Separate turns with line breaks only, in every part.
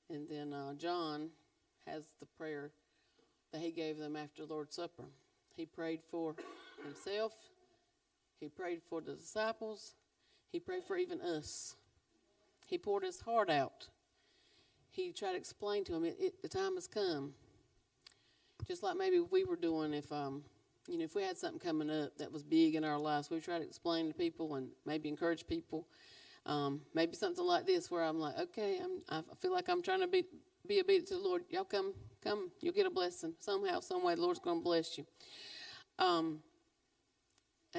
And then John has the prayer that he gave them after Lord's Supper. He prayed for himself. He prayed for the disciples. He prayed for even us. He poured his heart out. He tried to explain to them, the time has come. Just like maybe we were doing if we had something coming up that was big in our lives, we try to explain to people and maybe encourage people. Maybe something like this where I'm like, okay, I feel like I'm trying to be obedient to the Lord. Y'all come, you'll get a blessing. Somehow, some way, the Lord's going to bless you. And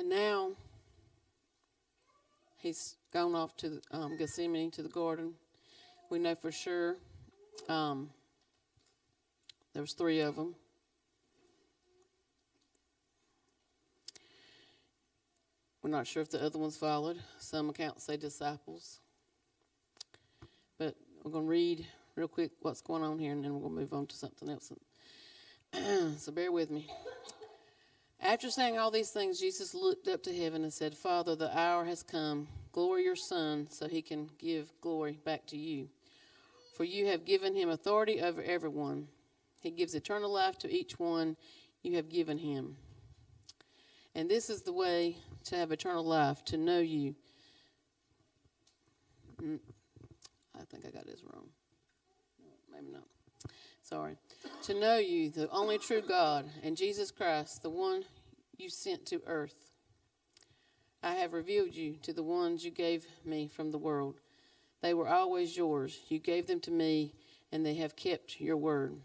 now he's gone off to Gethsemane, to the garden. We know for sure there was 3 of them. We're not sure if the other ones followed. Some accounts say disciples. But we're going to read real quick what's going on here, and then we're going to move on to something else. So bear with me. After saying all these things, Jesus looked up to heaven and said, Father, the hour has come. Glory your Son, so he can give glory back to you. For you have given him authority over everyone. He gives eternal life to each one you have given him. And this is the way to have eternal life, to know you. I think I got this wrong. Maybe not. Sorry. To know you, the only true God, and Jesus Christ, the one you sent to earth. I have revealed you to the ones you gave me from the world. They were always yours. You gave them to me, and they have kept your word.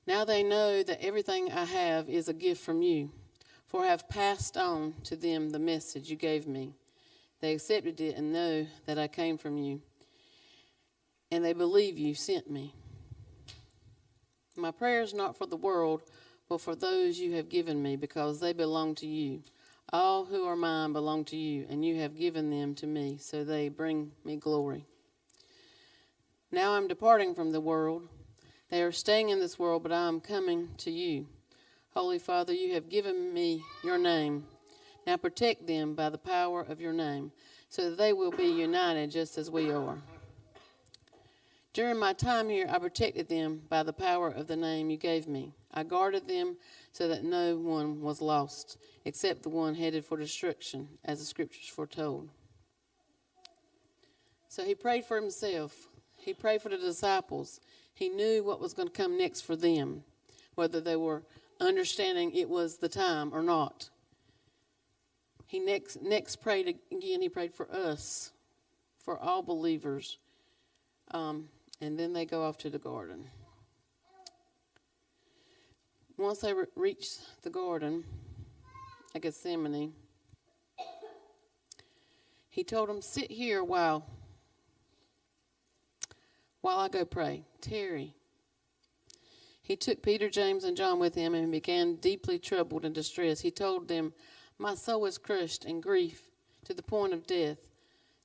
Now they know that everything I have is a gift from you, for I have passed on to them the message you gave me. They accepted it and know that I came from you, and they believe you sent me. My prayer is not for the world, but for those you have given me, because they belong to you. All who are mine belong to you, and you have given them to me, so they bring me glory. Now I'm departing from the world. They are staying in this world, but I am coming to you. Holy Father, you have given me your name. Now protect them by the power of your name, so that they will be united just as we are. During my time here, I protected them by the power of the name you gave me. I guarded them so that no one was lost, except the one headed for destruction, as the scriptures foretold. So he prayed for himself. He prayed for the disciples. He knew what was going to come next for them, whether they were understanding it was the time or not. He next prayed again. He prayed for us, for all believers. And then they go off to the garden. Once they reach the garden at Gethsemane, he told them, sit here while I go pray. Tarry. He took Peter, James, and John with him and began deeply troubled and distressed. He told them, my soul is crushed in grief to the point of death.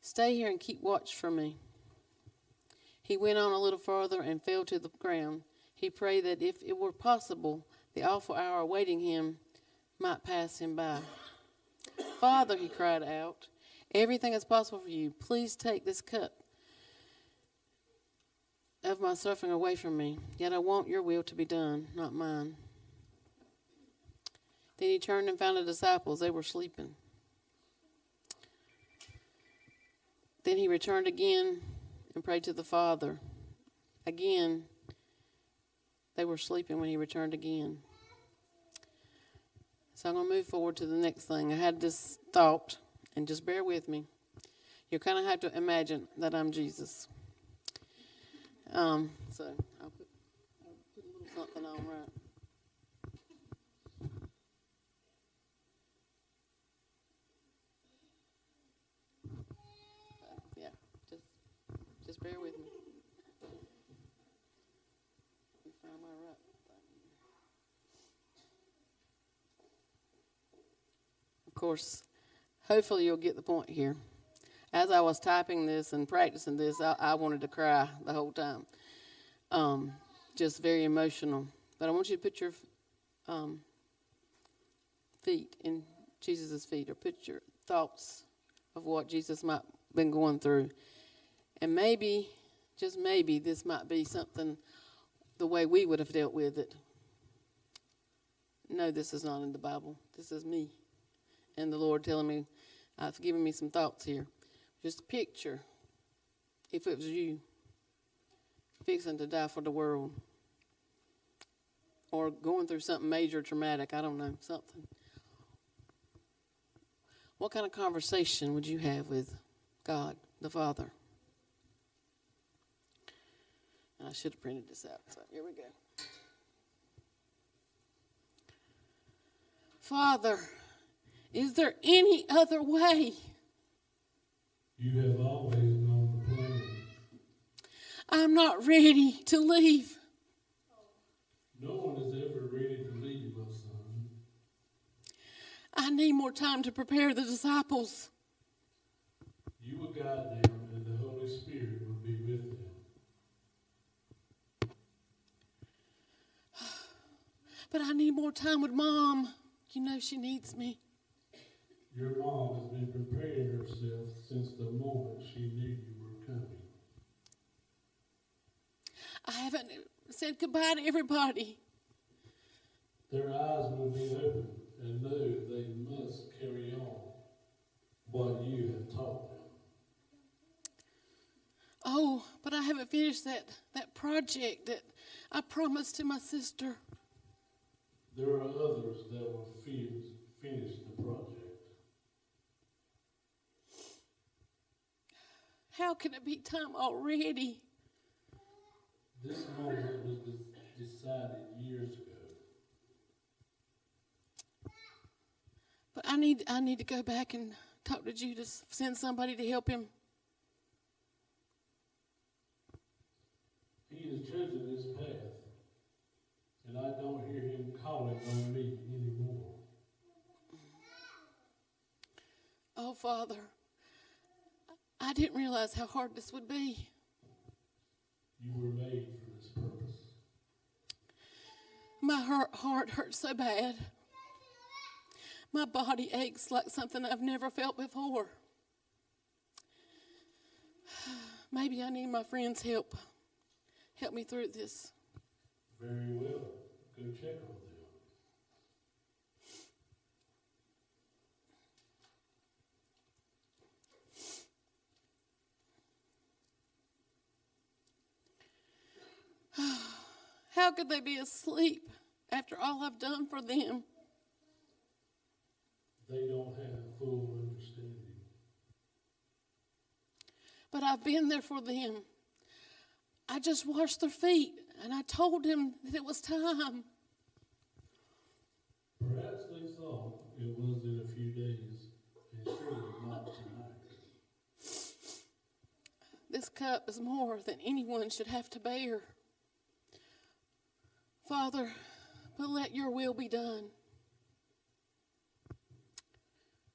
Stay here and keep watch for me. He went on a little farther and fell to the ground. He prayed that if it were possible, the awful hour awaiting him might pass him by. Father, he cried out, everything is possible for you. Please take this cup of my suffering away from me. Yet I want your will to be done, not mine. Then he turned and found the disciples. They were sleeping. Then he returned again and prayed to the Father. Again, they were sleeping when he returned again. So I'm going to move forward to the next thing. I had this thought, and just bear with me. You kind of have to imagine that I'm Jesus. So I'll put a little something on right. Yeah, just bear with me. Let me find my right thing. Of course, hopefully you'll get the point here. As I was typing this and practicing this, I wanted to cry the whole time. Just very emotional. But I want you to put your feet in Jesus' feet, or put your thoughts of what Jesus might have been going through. And maybe, just maybe this might be something the way we would have dealt with it. No, this is not in the Bible. This is me. And the Lord telling me, given me some thoughts here. Just picture if it was you fixing to die for the world or going through something major traumatic, I don't know, something. What kind of conversation would you have with God, the Father? And I should have printed this out, so here we go. Father, is there any other way?
You have always known the plan.
I'm not ready to leave.
No one is ever ready to leave us, son.
I need more time to prepare the disciples.
You will guide them, and the Holy Spirit will be with them.
But I need more time with Mom. You know she needs me.
Your mom has been preparing herself since the moment she knew you were coming.
I haven't said goodbye to everybody.
Their eyes will be open and know they must carry on what you have taught them.
Oh, but I haven't finished that project that I promised to my sister.
There are others that will finish the project.
How can it be time already?
This moment was decided years ago.
But I need to go back and talk to Judas, send somebody to help him.
He has chosen this path, and I don't hear him calling on me anymore.
Oh, Father, I didn't realize how hard this would be.
You were made for this purpose.
My heart hurts so bad. My body aches like something I've never felt before. Maybe I need my friends' help. Help me through this.
Very well. Go check on them.
How could they be asleep after all I've done for them?
They don't have full understanding.
But I've been there for them. I just washed their feet, and I told them that it was time.
Perhaps they thought it was in a few days, and surely not tonight.
This cup is more than anyone should have to bear. Father, but let your will be done.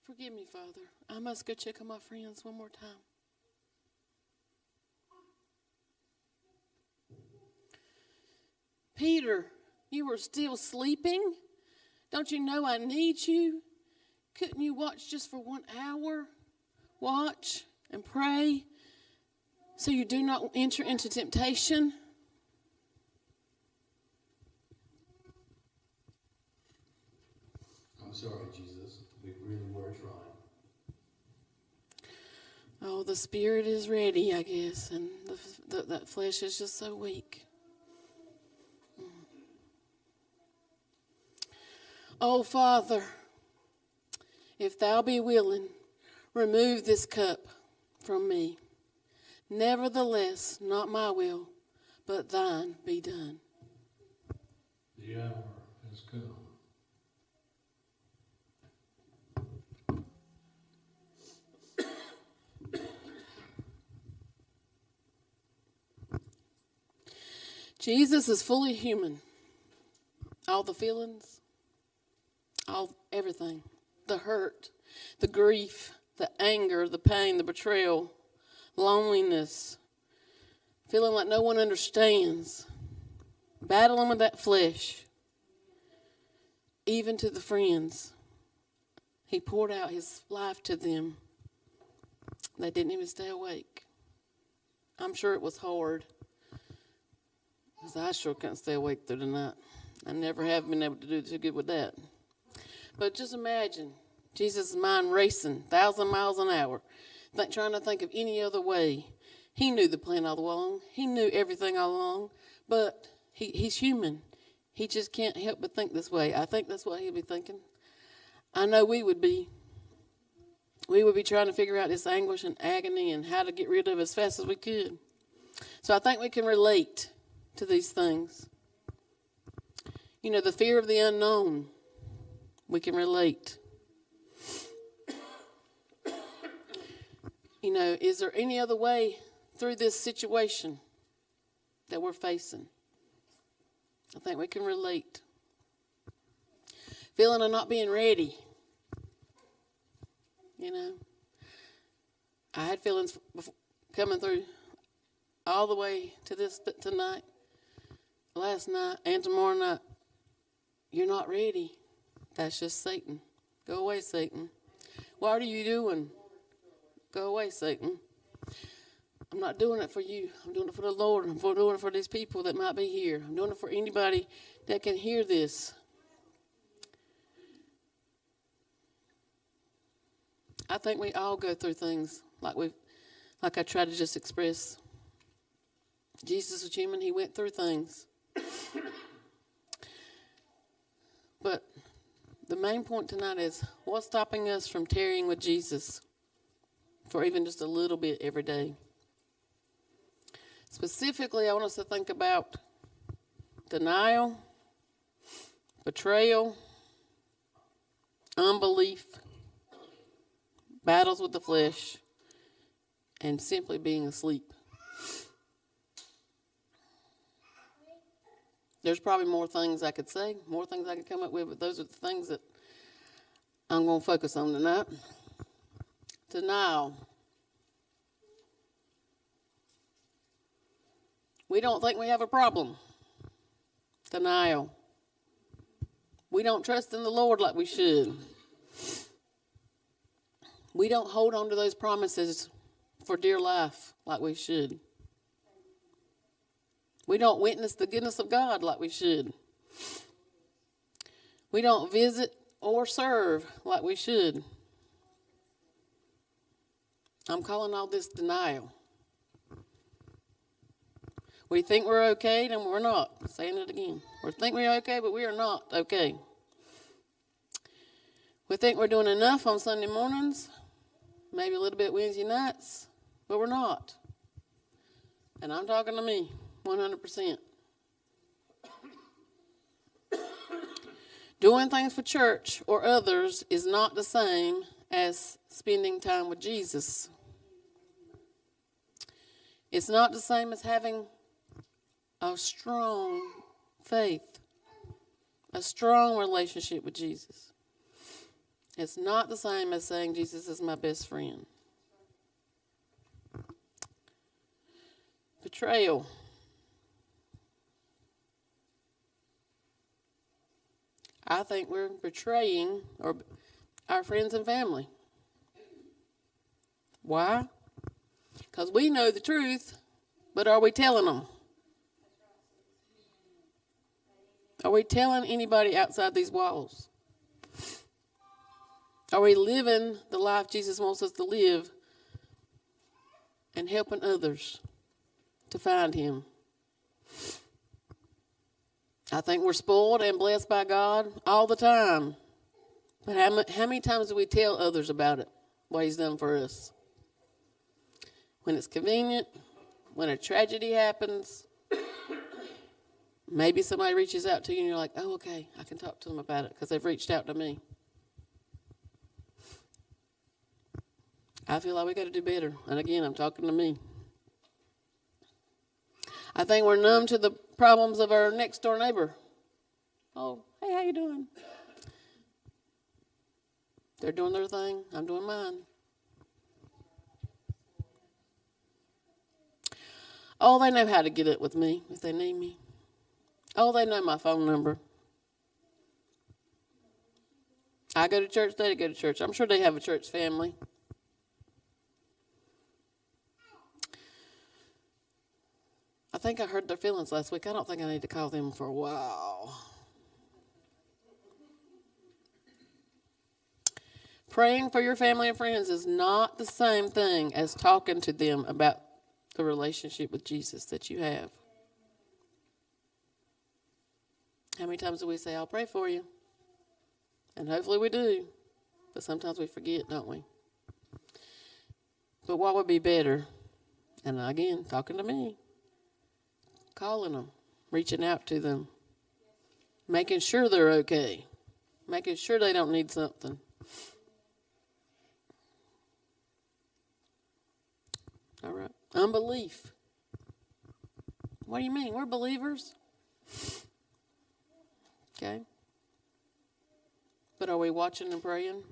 Forgive me, Father. I must go check on my friends one more time. Peter, you were still sleeping? Don't you know I need you? Couldn't you watch just for 1 hour? Watch and pray so you do not enter into temptation.
I'm sorry, Jesus. We really were trying.
Oh, the spirit is ready, I guess, and that flesh is just so weak. Oh, Father, if thou be willing, remove this cup from me. Nevertheless, not my will, but thine be done.
The hour has come.
Jesus is fully human. All the feelings, everything, the hurt, the grief, the anger, the pain, the betrayal, loneliness, feeling like no one understands, battling with that flesh, even to the friends. He poured out his life to them. They didn't even stay awake. I'm sure it was hard. Because I sure couldn't stay awake through the night. I never have been able to do too good with that. But just imagine Jesus' mind racing 1,000 miles an hour, trying to think of any other way. He knew the plan all along. He knew everything all along. But he's human. He just can't help but think this way. I think that's what he'll be thinking. I know we would be. We would be trying to figure out this anguish and agony and how to get rid of it as fast as we could. So I think we can relate to these things. You know, the fear of the unknown, we can relate. You know, is there any other way through this situation that we're facing? I think we can relate. Feeling of not being ready. You know, I had feelings coming through all the way to this tonight, last night, and tomorrow night. You're not ready. That's just Satan. Go away, Satan. What are you doing? Go away, Satan. I'm not doing it for you. I'm doing it for the Lord. I'm doing it for these people that might be here. I'm doing it for anybody that can hear this. I think we all go through things like I tried to just express. Jesus was human. He went through things. But the main point tonight is, what's stopping us from tarrying with Jesus for even just a little bit every day? Specifically, I want us to think about denial, betrayal, unbelief, battles with the flesh, and simply being asleep. There's probably more things I could say, more things I could come up with, but those are the things that I'm going to focus on tonight. Denial. We don't think we have a problem. Denial. We don't trust in the Lord like we should. We don't hold on to those promises for dear life like we should. We don't witness the goodness of God like we should. We don't visit or serve like we should. I'm calling all this denial. We think we're okay, and we're not. I'm saying it again. We think we're okay, but we are not okay. We think we're doing enough on Sunday mornings, maybe a little bit Wednesday nights, but we're not. And I'm talking to me, 100%. Doing things for church or others is not the same as spending time with Jesus. It's not the same as having a strong faith, a strong relationship with Jesus. It's not the same as saying Jesus is my best friend. Betrayal. I think we're betraying our friends and family. Why? Because we know the truth, but are we telling them? Are we telling anybody outside these walls? Are we living the life Jesus wants us to live and helping others to find him? I think we're spoiled and blessed by God all the time. But how many times do we tell others about it, what he's done for us? When it's convenient, when a tragedy happens, maybe somebody reaches out to you and you're like, oh, okay, I can talk to them about it because they've reached out to me. I feel like we got to do better. And again, I'm talking to me. I think we're numb to the problems of our next door neighbor. Oh, hey, how you doing? They're doing their thing. I'm doing mine. Oh, they know how to get up with me if they need me. Oh, they know my phone number. I go to church, they go to church. I'm sure they have a church family. I think I hurt their feelings last week. I don't think I need to call them for a while. Praying for your family and friends is not the same thing as talking to them about the relationship with Jesus that you have. How many times do we say, I'll pray for you? And hopefully we do. But sometimes we forget, don't we? But what would be better? And again, talking to me. Calling them. Reaching out to them. Making sure they're okay. Making sure they don't need something. All right. Unbelief. What do you mean? We're believers. Okay. But are we watching and praying?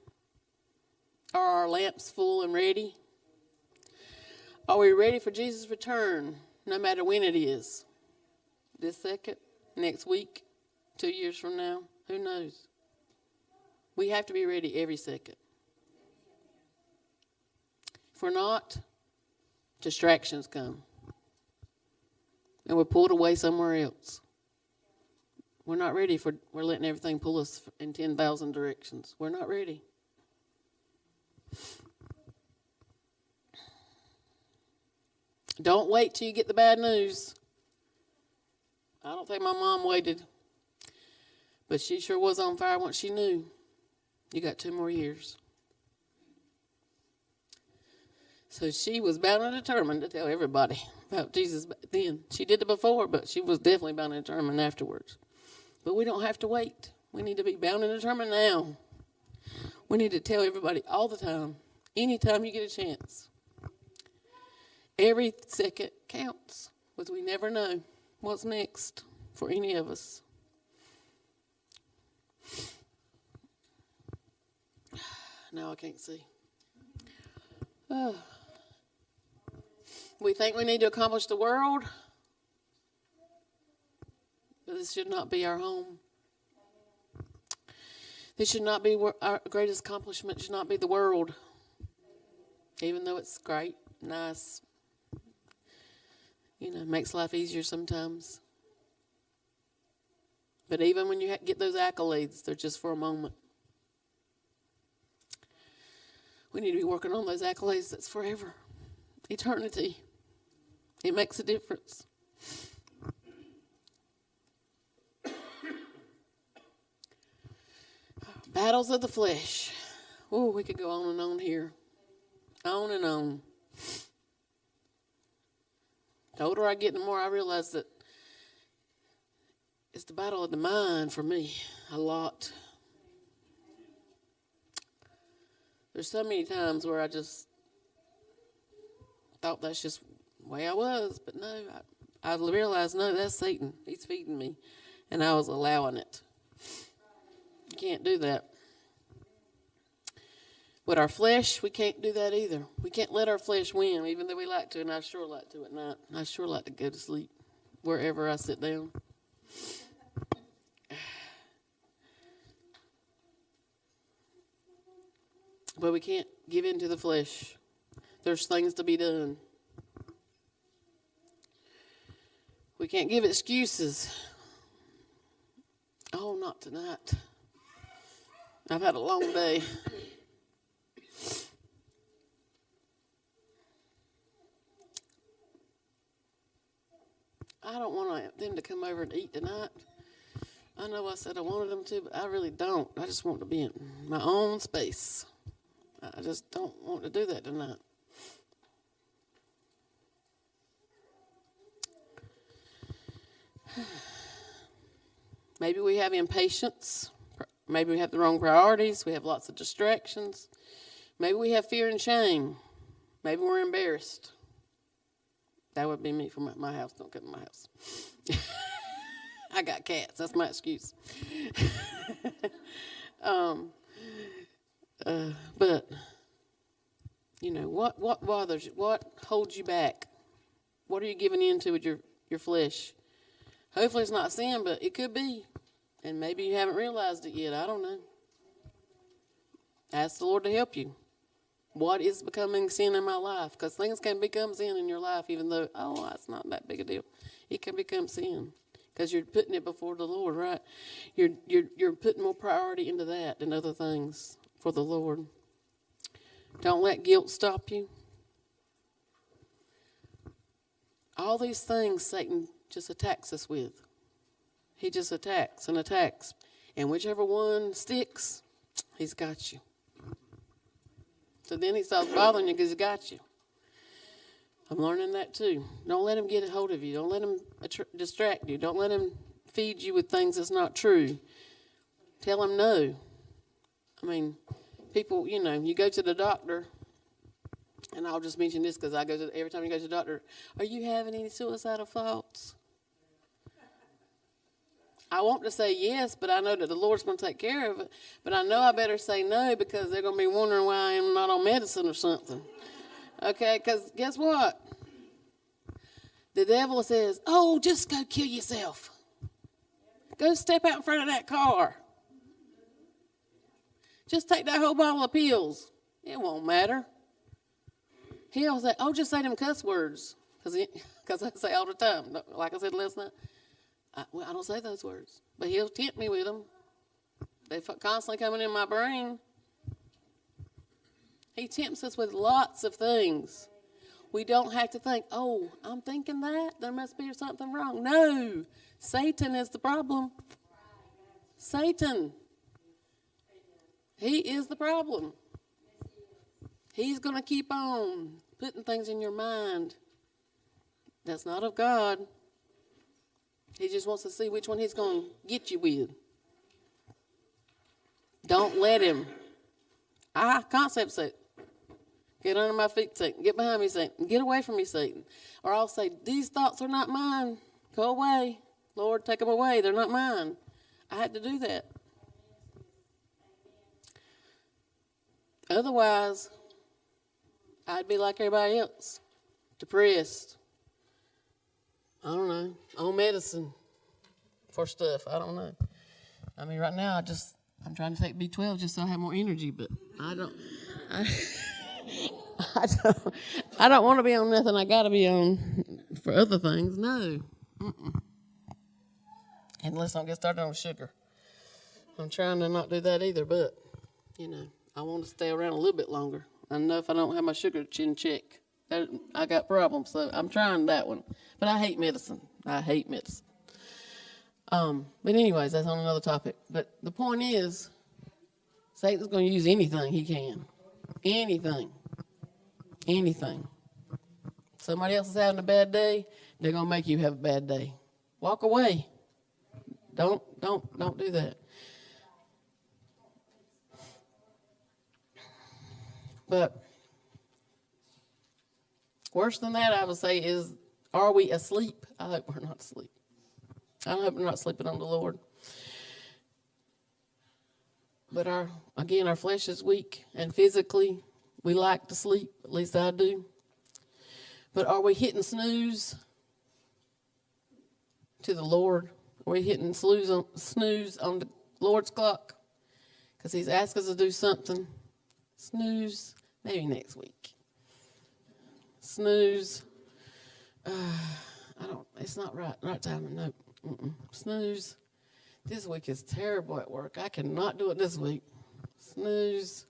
Are our lamps full and ready? Are we ready for Jesus' return, no matter when it is? This second? Next week? 2 years from now? Who knows? We have to be ready every second. If we're not, distractions come. And we're pulled away somewhere else. We're not ready for, we're letting everything pull us in 10,000 directions. We're not ready. Don't wait till you get the bad news. I don't think my mom waited. But she sure was on fire once she knew. You got 2 more years. So she was bound and determined to tell everybody about Jesus then. She did it before, but she was definitely bound and determined afterwards. But we don't have to wait. We need to be bound and determined now. We need to tell everybody all the time, anytime you get a chance. Every second counts, because we never know what's next for any of us. Now I can't see. Oh. We think we need to accomplish the world, but this should not be our home. This should not be our greatest accomplishment. Should not be the world, even though it's great, nice. You know, makes life easier sometimes. But even when you get those accolades, they're just for a moment. We need to be working on those accolades that's forever. Eternity. It makes a difference. Battles of the flesh. Oh, we could go on and on here. On and on. The older I get, the more I realize that it's the battle of the mind for me a lot. There's so many times where I just thought that's just the way I was, but no, I realized, no, that's Satan. He's feeding me, and I was allowing it. You can't do that. But our flesh, we can't do that either. We can't let our flesh win, even though we like to, and I sure like to at night. I sure like to go to sleep wherever I sit down. But we can't give in to the flesh. There's things to be done. We can't give excuses. Oh, not tonight. I've had a long day. I don't want them to come over and eat tonight. I know I said I wanted them to, but I really don't. I just want to be in my own space. I just don't want to do that tonight. Maybe we have impatience. Maybe we have the wrong priorities. We have lots of distractions. Maybe we have fear and shame. Maybe we're embarrassed. That would be me from my house. Don't come to my house. I got cats. That's my excuse. But, you know, what bothers you? What holds you back? What are you giving in to with your flesh? Hopefully it's not sin, but it could be. And maybe you haven't realized it yet. I don't know. Ask the Lord to help you. What is becoming sin in my life? Because things can become sin in your life, even though, oh, that's not that big a deal. it can become sin because you're putting it before the Lord, right? You're putting more priority into that than other things for the Lord. Don't let guilt stop you. All these things Satan just attacks us with. He just attacks and attacks. And whichever one sticks, he's got you. So then he starts bothering you because he got you. I'm learning that too. Don't let him get a hold of you. Don't let him distract you. Don't let him feed you with things that's not true. Tell him no. I mean, people, you go to the doctor, and I'll just mention this because every time you go to the doctor, are you having any suicidal thoughts? I want to say yes, but I know that the Lord's going to take care of it. But I know I better say no because they're going to be wondering why I am not on medicine or something. Okay, because guess what? The devil says, oh, just go kill yourself. Go step out in front of that car. Just take that whole bottle of pills. It won't matter. He'll say, oh, just say them cuss words. Because I say all the time. Like I said last night, I don't say those words. But he'll tempt me with them. They're constantly coming in my brain. He tempts us with lots of things. We don't have to think, oh, I'm thinking that. There must be something wrong. No. Satan is the problem. Satan. He is the problem. He's going to keep on putting things in your mind that's not of God. He just wants to see which one he's going to get you with. Don't let him. Concept say, get under my feet, Satan. Get behind me, Satan. Get away from me, Satan. Or I'll say, these thoughts are not mine. Go away. Lord, take them away. They're not mine. I had to do that. Otherwise, I'd be like everybody else. Depressed. I don't know. On medicine for stuff. I don't know. I mean, right now, I'm trying to take B12 just so I have more energy, but I don't want to be on nothing I got to be on for other things. No. Mm-mm. Unless I don't get started on sugar. I'm trying to not do that either, but, I want to stay around a little bit longer. I know if I don't have my sugar in check, I got problems, so I'm trying that one. But I hate medicine. But anyways, that's on another topic. But the point is, Satan's going to use anything he can. Anything. Somebody else is having a bad day, they're going to make you have a bad day. Walk away. Don't do that. But worse than that, I would say, is, are we asleep? I hope we're not asleep. I hope we're not sleeping on the Lord. But our flesh is weak, and physically, we like to sleep. At least I do. But are we hitting snooze to the Lord? Are we hitting snooze on the Lord's clock? Because he's asked us to do something. Snooze, maybe next week. Snooze. It's not right time. No. Snooze. This week is terrible at work. I cannot do it this week. Snooze.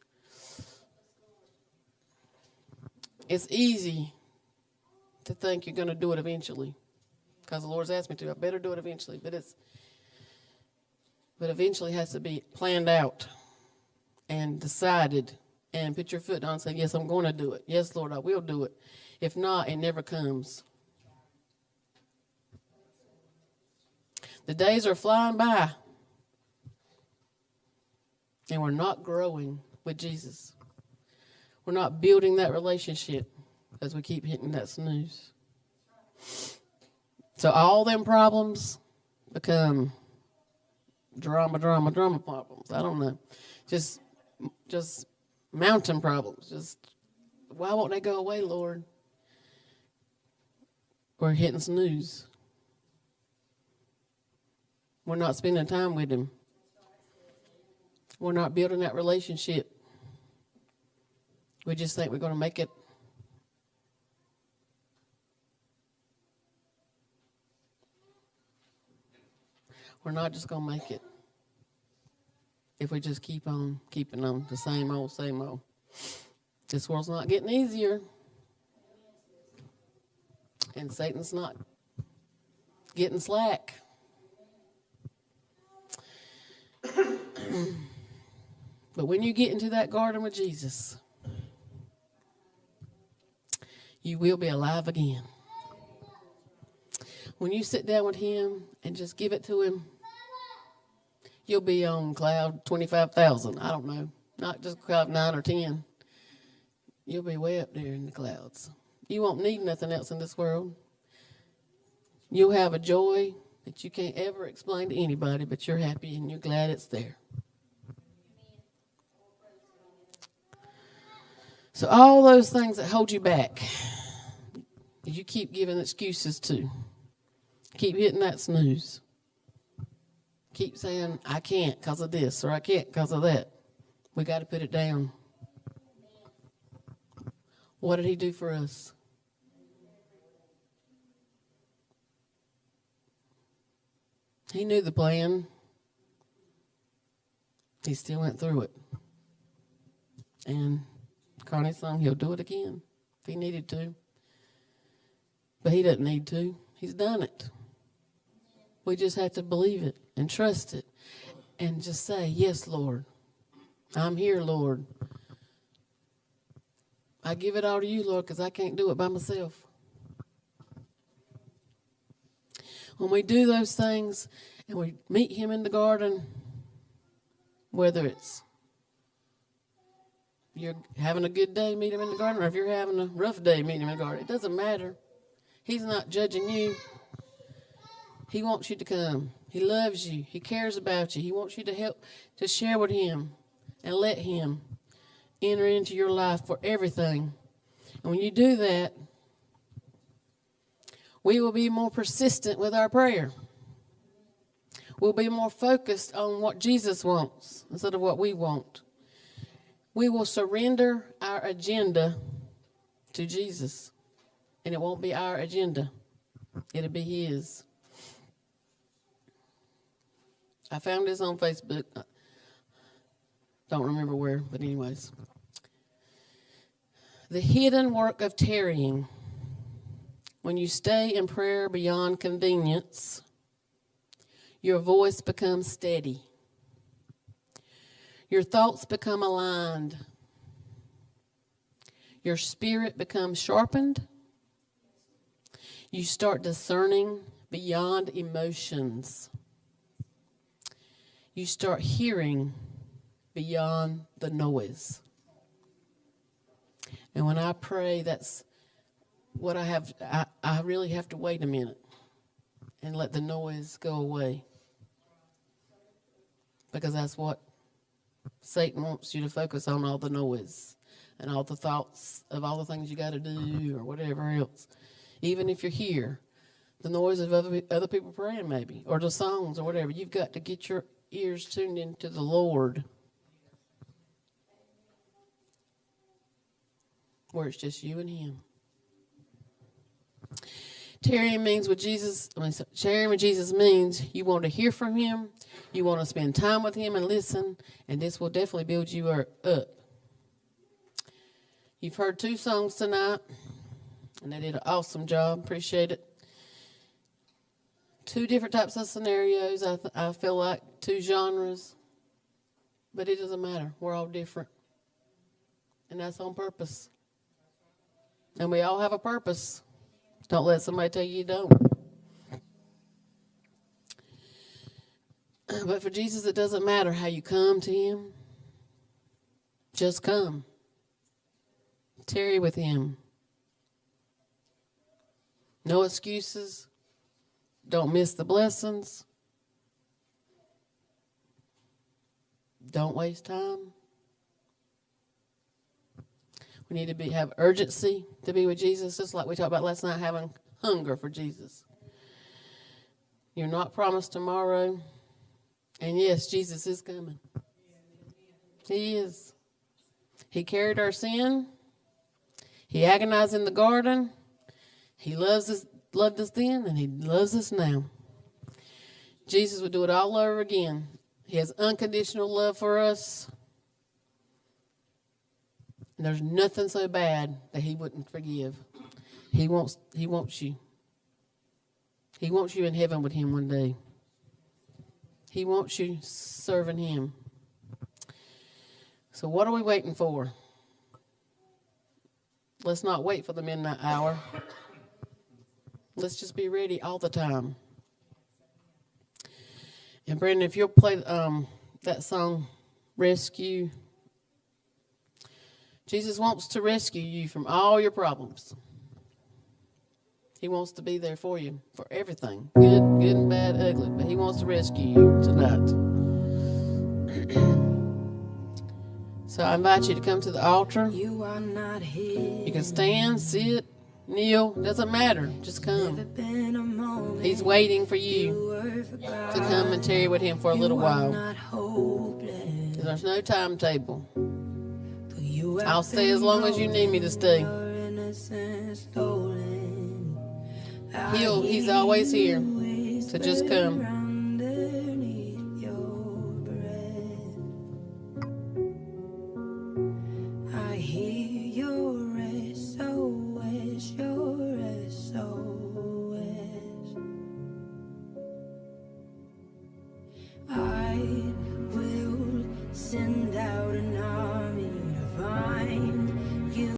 It's easy to think you're going to do it eventually because the Lord's asked me to. I better do it eventually. But eventually has to be planned out and decided and put your foot down and say, yes, I'm going to do it. Yes, Lord, I will do it. If not, it never comes. The days are flying by, and we're not growing with Jesus. We're not building that relationship as we keep hitting that snooze. So all them problems become drama problems. I don't know. Just mountain problems. Just, why won't they go away, Lord? We're hitting snooze. We're not spending time with him. We're not building that relationship. We just think we're going to make it. We're not just going to make it if we just keep on keeping on the same old, same old. This world's not getting easier. And Satan's not getting slack. But when you get into that garden with Jesus, you will be alive again. When you sit down with him and just give it to him, you'll be on cloud 25,000. I don't know. Not just cloud 9 or 10. You'll be way up there in the clouds. You won't need nothing else in this world. You'll have a joy that you can't ever explain to anybody, but you're happy and you're glad it's there. So all those things that hold you back, you keep giving excuses to. Keep hitting that snooze. Keep saying, I can't because of this, or I can't because of that. We got to put it down. What did he do for us? He knew the plan. He still went through it. And Connie sung, he'll do it again if he needed to. But he doesn't need to. He's done it. We just have to believe it and trust it and just say, yes, Lord. I'm here, Lord. I give it all to you, Lord, because I can't do it by myself. When we do those things and we meet him in the garden, whether it's you're having a good day, meet him in the garden, or if you're having a rough day, meet him in the garden, it doesn't matter. He's not judging you. He wants you to come. He loves you. He cares about you. He wants you to help, to share with him and let him enter into your life for everything. And when you do that, we will be more persistent with our prayer. We'll be more focused on what Jesus wants instead of what we want. We will surrender our agenda to Jesus. And it won't be our agenda. It'll be his. I found this on Facebook. Don't remember where, but anyways. The hidden work of tarrying. When you stay in prayer beyond convenience, your voice becomes steady. Your thoughts become aligned. Your spirit becomes sharpened. You start discerning beyond emotions. You start hearing beyond the noise. And when I pray, that's what I have. I really have to wait a minute and let the noise go away. Because that's what Satan wants you to focus on, all the noise and all the thoughts of all the things you got to do or whatever else. Even if you're here, the noise of other people praying maybe, or the songs or whatever, you've got to get your ears tuned into the Lord, where it's just you and him. Tarrying with Jesus means you want to hear from him, you want to spend time with him and listen, and this will definitely build you up. You've heard 2 songs tonight, and they did an awesome job. Appreciate it. 2 different types of scenarios. I feel like 2 genres, but it doesn't matter. We're all different, and that's on purpose. And we all have a purpose. Don't let somebody tell you don't. But for Jesus, it doesn't matter how you come to him. Just come. Tarry with him. No excuses. Don't miss the blessings. Don't waste time. We need to have urgency to be with Jesus, just like we talked about last night, having hunger for Jesus. You're not promised tomorrow. And yes, Jesus is coming. He is. He carried our sin. He agonized in the garden. He loved us then, and he loves us now. Jesus would do it all over again. He has unconditional love for us. And there's nothing so bad that he wouldn't forgive. He wants you. He wants you in heaven with him one day. He wants you serving him. So what are we waiting for? Let's not wait for the midnight hour. Let's just be ready all the time. And Brandon, if you'll play that song, Rescue. Jesus wants to rescue you from all your problems. He wants to be there for you, for everything. Good and bad, ugly. But he wants to rescue you tonight. So I invite you to come to the altar.
You are not here.
You can stand, sit, kneel. Doesn't matter. Just come.
Never been a moment
He's waiting for you
were forgotten.
to come and tarry with him for a little
You are
while.
not hopeless.
There's no timetable.
For you have
I'll stay as long as you need me to stay.
your innocence stolen.
He's always here. So just come.